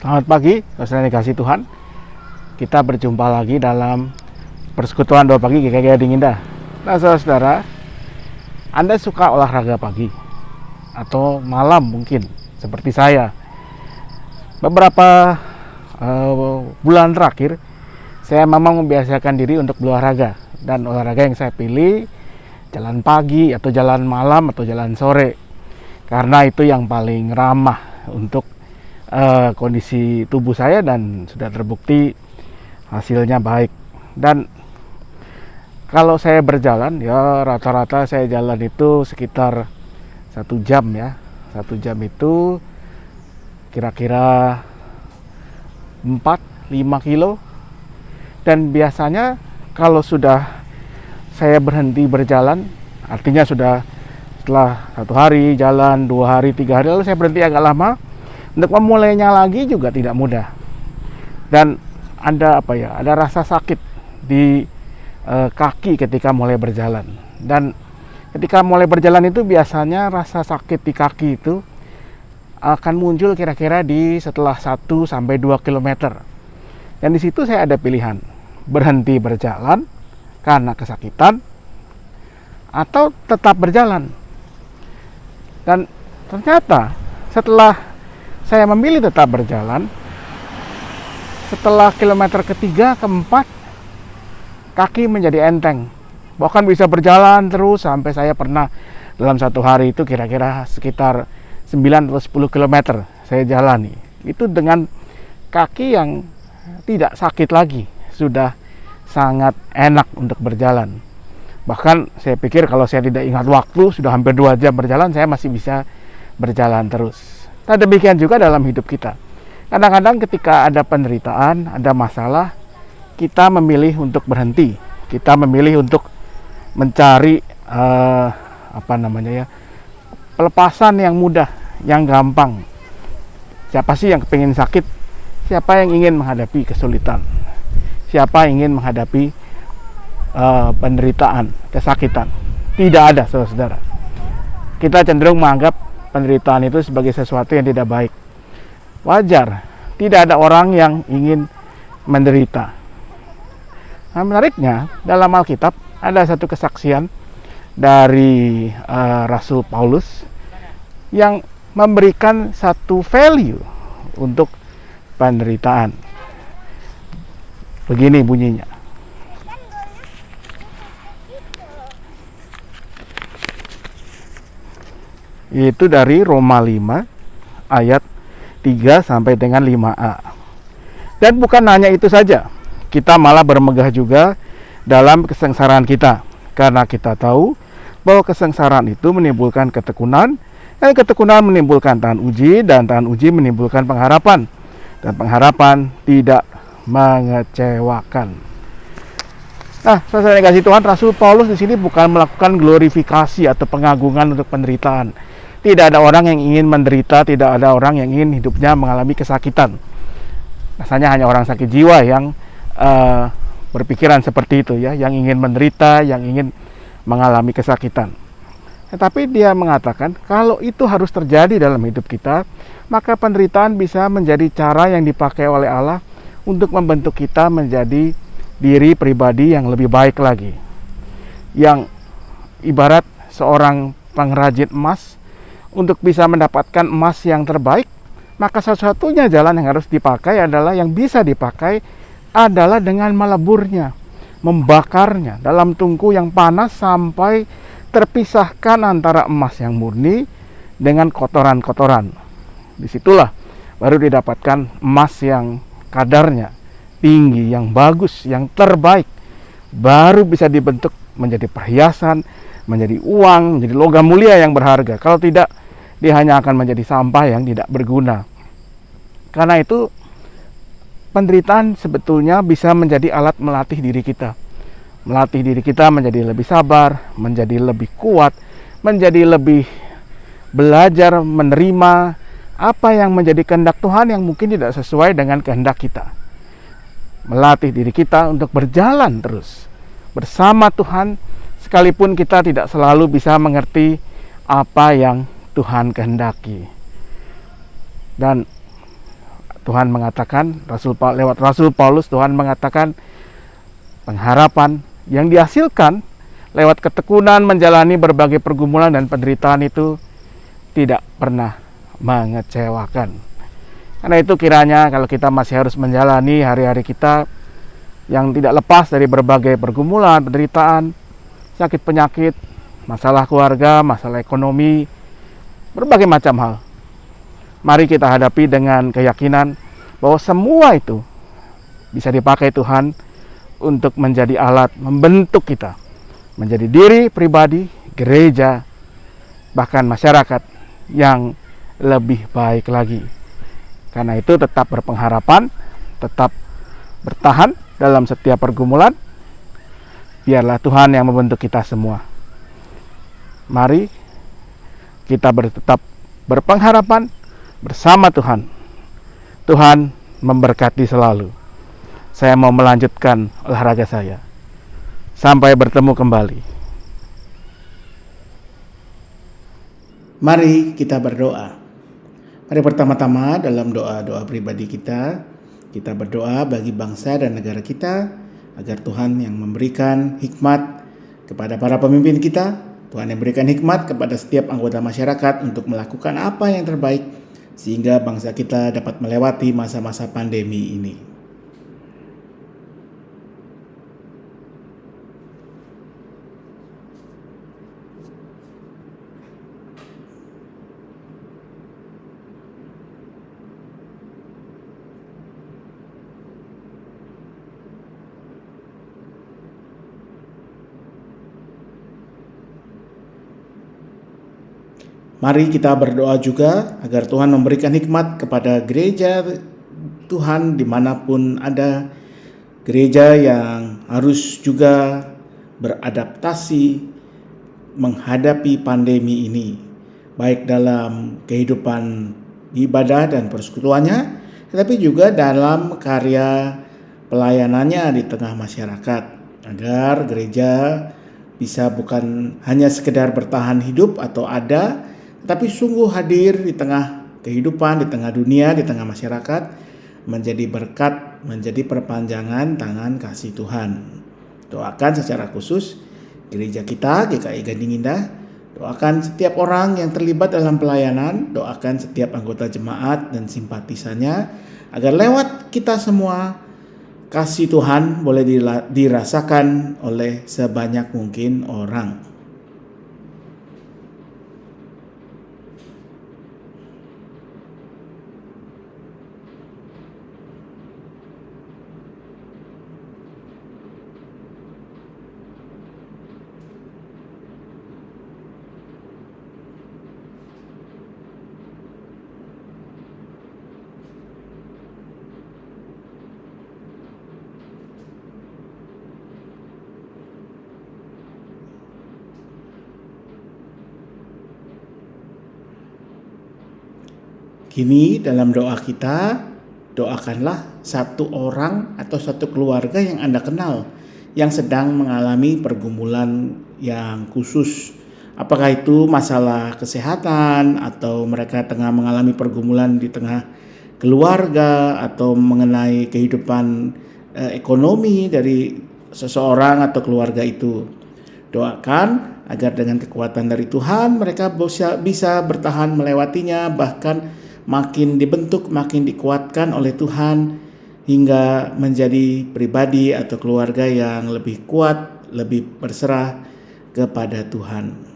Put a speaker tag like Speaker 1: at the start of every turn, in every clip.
Speaker 1: Selamat pagi, saudara yang dikasih Tuhan. Kita berjumpa lagi dalam persekutuan doa pagi GKI Dingindah. Nah, saudara, Anda suka olahraga pagi atau malam mungkin seperti saya. Beberapa bulan terakhir, saya memang membiasakan diri untuk berolahraga. Dan olahraga yang saya pilih jalan pagi atau jalan malam atau jalan sore, karena itu yang paling ramah untuk kondisi tubuh saya dan sudah terbukti hasilnya baik. Dan kalau saya berjalan, ya rata-rata saya jalan itu sekitar 1 jam ya. 1 jam itu kira-kira 4-5 kilo. Dan biasanya kalau sudah saya berhenti berjalan, artinya sudah setelah 1 hari jalan, 2 hari, 3 hari, lalu saya berhenti agak lama, untuk memulainya lagi juga tidak mudah. Dan ada ada rasa sakit di kaki ketika mulai berjalan. Dan ketika mulai berjalan itu biasanya rasa sakit di kaki itu akan muncul kira-kira di setelah 1-2 km. Dan di situ saya ada pilihan, berhenti berjalan karena kesakitan atau tetap berjalan. Dan ternyata setelah saya memilih tetap berjalan, setelah kilometer ketiga, keempat, kaki menjadi enteng. Bahkan bisa berjalan terus sampai saya pernah dalam 1 hari itu kira-kira sekitar 9 atau 10 km saya jalani. Itu dengan kaki yang tidak sakit lagi, sudah sangat enak untuk berjalan. Bahkan saya pikir kalau saya tidak ingat waktu, sudah hampir 2 jam berjalan, saya masih bisa berjalan terus. Nah, demikian juga dalam hidup kita. Kadang-kadang ketika ada penderitaan, ada masalah, kita memilih untuk berhenti. Kita memilih untuk mencari pelepasan yang mudah, yang gampang. Siapa sih yang kepingin sakit? Siapa yang ingin menghadapi kesulitan? Siapa yang ingin menghadapi penderitaan, kesakitan? Tidak ada, saudara. Kita cenderung menganggap penderitaan itu sebagai sesuatu yang tidak baik. Wajar, tidak ada orang yang ingin menderita. Nah, menariknya dalam Alkitab ada satu kesaksian dari Rasul Paulus yang memberikan satu value untuk penderitaan. Begini bunyinya. Itu dari Roma 5 ayat 3 sampai dengan 5a. Dan bukan hanya itu saja, kita malah bermegah juga dalam kesengsaraan kita, karena kita tahu bahwa kesengsaraan itu menimbulkan ketekunan, dan ketekunan menimbulkan tahan uji, dan tahan uji menimbulkan pengharapan, dan pengharapan tidak mengecewakan. Nah, saudara yang kasih Tuhan, Rasul Paulus di sini bukan melakukan glorifikasi atau pengagungan untuk penderitaan. Tidak ada orang yang ingin menderita, tidak ada orang yang ingin hidupnya mengalami kesakitan. Rasanya hanya orang sakit jiwa yang berpikiran seperti itu ya, yang ingin menderita, yang ingin mengalami kesakitan. Tetapi dia mengatakan kalau itu harus terjadi dalam hidup kita, maka penderitaan bisa menjadi cara yang dipakai oleh Allah untuk membentuk kita menjadi diri pribadi yang lebih baik lagi. Yang ibarat seorang pengrajin emas, untuk bisa mendapatkan emas yang terbaik, maka satu-satunya jalan yang harus dipakai adalah yang bisa dipakai adalah dengan meleburnya, membakarnya dalam tungku yang panas sampai terpisahkan antara emas yang murni dengan kotoran-kotoran. Disitulah baru didapatkan emas yang kadarnya tinggi, yang bagus, yang terbaik, baru bisa dibentuk menjadi perhiasan, menjadi uang, menjadi logam mulia yang berharga. Kalau tidak, dia hanya akan menjadi sampah yang tidak berguna. Karena itu penderitaan sebetulnya bisa menjadi alat melatih diri kita. Melatih diri kita menjadi lebih sabar, menjadi lebih kuat, menjadi lebih belajar menerima apa yang menjadi kehendak Tuhan yang mungkin tidak sesuai dengan kehendak kita. Melatih diri kita untuk berjalan terus bersama Tuhan, sekalipun kita tidak selalu bisa mengerti apa yang Tuhan kehendaki. Dan Tuhan mengatakan, lewat Rasul Paulus, Tuhan mengatakan pengharapan yang dihasilkan lewat ketekunan menjalani berbagai pergumulan dan penderitaan itu tidak pernah mengecewakan. Karena itu kiranya kalau kita masih harus menjalani hari-hari kita yang tidak lepas dari berbagai pergumulan, penderitaan, sakit penyakit, masalah keluarga, masalah ekonomi, berbagai macam hal. Mari kita hadapi dengan keyakinan bahwa semua itu bisa dipakai Tuhan untuk menjadi alat membentuk kita menjadi diri pribadi, gereja, bahkan masyarakat yang lebih baik lagi. Karena itu tetap berpengharapan, tetap bertahan dalam setiap pergumulan. Biarlah Tuhan yang membentuk kita semua. Mari kita tetap berpengharapan bersama Tuhan. Tuhan memberkati selalu. Saya mau melanjutkan olahraga saya. Sampai bertemu kembali.
Speaker 2: Mari kita berdoa. Mari pertama-tama dalam doa-doa pribadi kita berdoa bagi bangsa dan negara kita, agar Tuhan yang memberikan hikmat kepada para pemimpin kita, Tuhan yang berikan hikmat kepada setiap anggota masyarakat untuk melakukan apa yang terbaik, sehingga bangsa kita dapat melewati masa-masa pandemi ini. Mari kita berdoa juga agar Tuhan memberikan hikmat kepada gereja Tuhan dimanapun ada, gereja yang harus juga beradaptasi menghadapi pandemi ini, baik dalam kehidupan ibadah dan persekutuannya, tetapi juga dalam karya pelayanannya di tengah masyarakat, agar gereja bisa bukan hanya sekedar bertahan hidup atau ada, tapi sungguh hadir di tengah kehidupan, di tengah dunia, di tengah masyarakat, menjadi berkat, menjadi perpanjangan tangan kasih Tuhan. Doakan secara khusus gereja kita, GKI Gading Indah. Doakan setiap orang yang terlibat dalam pelayanan, doakan setiap anggota jemaat dan simpatisannya, agar lewat kita semua kasih Tuhan boleh dirasakan oleh sebanyak mungkin orang. Kini dalam doa kita, doakanlah satu orang atau satu keluarga yang Anda kenal yang sedang mengalami pergumulan yang khusus. Apakah itu masalah kesehatan, atau mereka tengah mengalami pergumulan di tengah keluarga, atau mengenai kehidupan ekonomi dari seseorang atau keluarga itu. Doakan agar dengan kekuatan dari Tuhan mereka bisa bertahan melewatinya, bahkan makin dibentuk, makin dikuatkan oleh Tuhan, hingga menjadi pribadi atau keluarga yang lebih kuat, lebih berserah kepada Tuhan.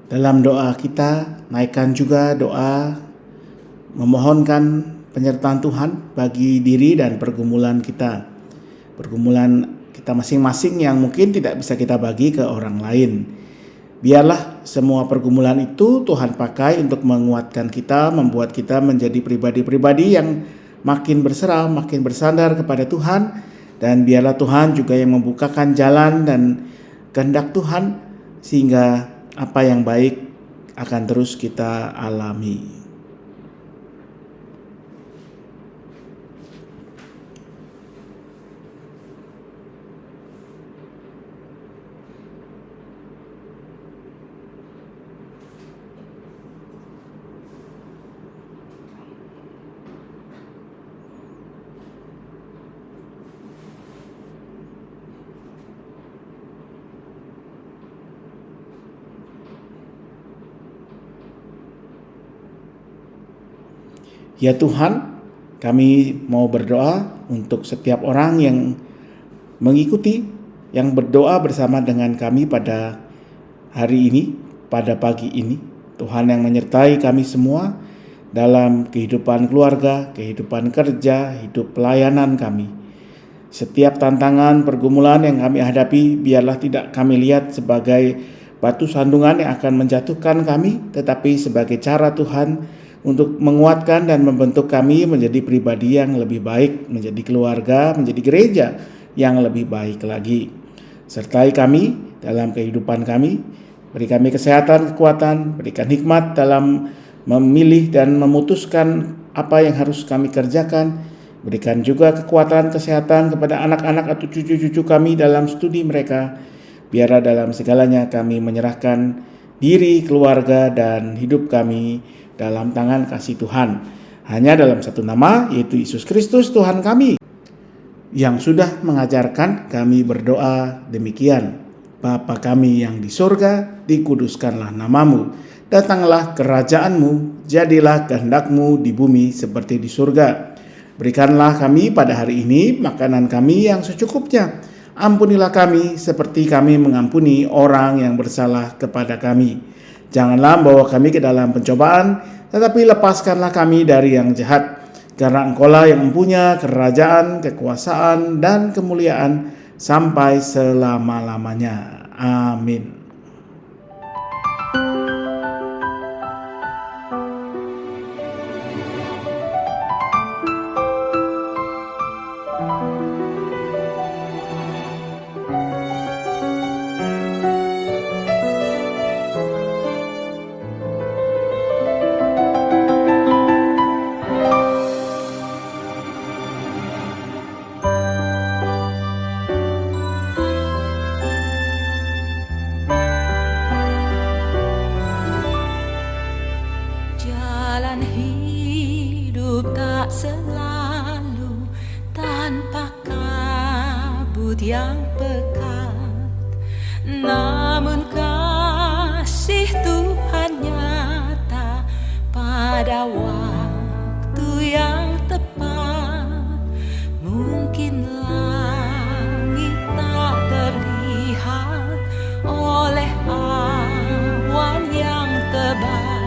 Speaker 2: Dalam doa kita, naikkan juga doa memohonkan penyertaan Tuhan bagi diri dan pergumulan kita. Pergumulan kita masing-masing yang mungkin tidak bisa kita bagi ke orang lain. Biarlah semua pergumulan itu Tuhan pakai untuk menguatkan kita, membuat kita menjadi pribadi-pribadi yang makin berserah, makin bersandar kepada Tuhan. Dan biarlah Tuhan juga yang membukakan jalan dan kehendak Tuhan, sehingga apa yang baik akan terus kita alami. Ya Tuhan, kami mau berdoa untuk setiap orang yang mengikuti, yang berdoa bersama dengan kami pada hari ini, pada pagi ini. Tuhan yang menyertai kami semua dalam kehidupan keluarga, kehidupan kerja, hidup pelayanan kami. Setiap tantangan, pergumulan yang kami hadapi, biarlah tidak kami lihat sebagai batu sandungan yang akan menjatuhkan kami, tetapi sebagai cara Tuhan untuk menguatkan dan membentuk kami menjadi pribadi yang lebih baik, menjadi keluarga, menjadi gereja yang lebih baik lagi. Sertai kami dalam kehidupan kami, beri kami kesehatan, kekuatan, berikan hikmat dalam memilih dan memutuskan apa yang harus kami kerjakan. Berikan juga kekuatan, kesehatan kepada anak-anak atau cucu-cucu kami dalam studi mereka. Biarlah dalam segalanya kami menyerahkan diri, keluarga, dan hidup kami dalam tangan kasih Tuhan. Hanya dalam satu nama, yaitu Yesus Kristus Tuhan kami, yang sudah mengajarkan kami berdoa demikian. Bapa kami yang di surga, dikuduskanlah namamu. Datanglah kerajaanmu, jadilah kehendakmu di bumi seperti di surga. Berikanlah kami pada hari ini makanan kami yang secukupnya. Ampunilah kami seperti kami mengampuni orang yang bersalah kepada kami. Janganlah membawa kami ke dalam pencobaan, tetapi lepaskanlah kami dari yang jahat. Karena Engkaulah yang mempunyai kerajaan, kekuasaan, dan kemuliaan sampai selama-lamanya. Amin.
Speaker 3: Selalu tanpa kabut yang pekat, namun kasih Tuhan nyata pada waktu yang tepat. Mungkin langit tak terlihat oleh awan yang tebal,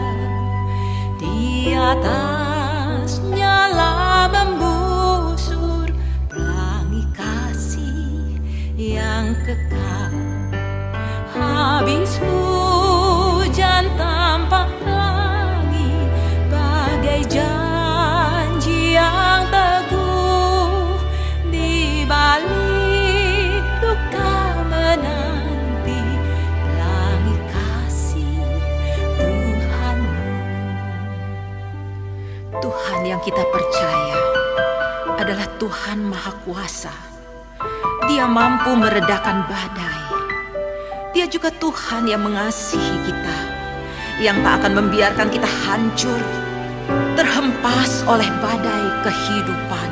Speaker 3: di atas nyala membusur pelangi kasih yang kekal. Habis hujan tampak pelangi bagai janji yang teguh. Di balik duka menanti pelangi kasih Tuhanmu. Tuhan yang kita percaya adalah Tuhan Maha Kuasa. Dia mampu meredakan badai. Dia juga Tuhan yang mengasihi kita, yang tak akan membiarkan kita hancur, terhempas oleh badai kehidupan.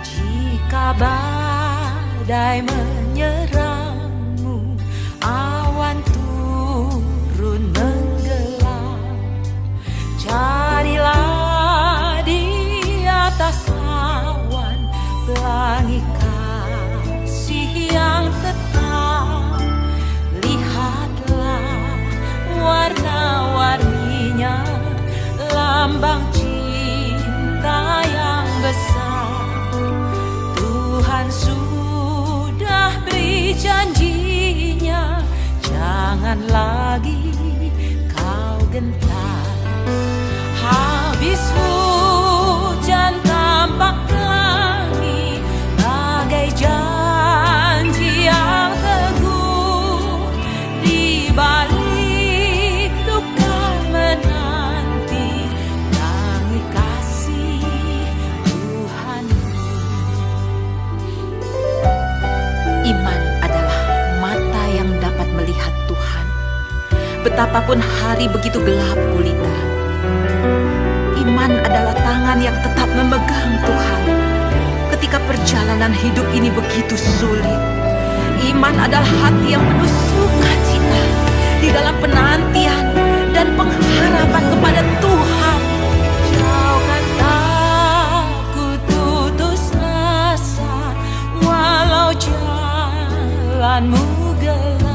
Speaker 3: Jika badai menyerangmu, awan turun menggelap, carilah di atas awan pelangi kasih yang tetap. Lihatlah warna-warninya, lambang cinta yang besar. Tuhan habis hujan tampak pelangi, bagai janji yang teguh. Di balik duka menanti, tangi kasih Tuhanku. Iman adalah mata yang dapat melihat Tuhan, betapapun hari begitu gelap gulita. Iman adalah tangan yang tetap memegang Tuhan ketika perjalanan hidup ini begitu sulit. Iman adalah hati yang penuh sukacita di dalam penantian dan pengharapan kepada Tuhan. Jauhkan takut putus asa, walau jalanmu gelap.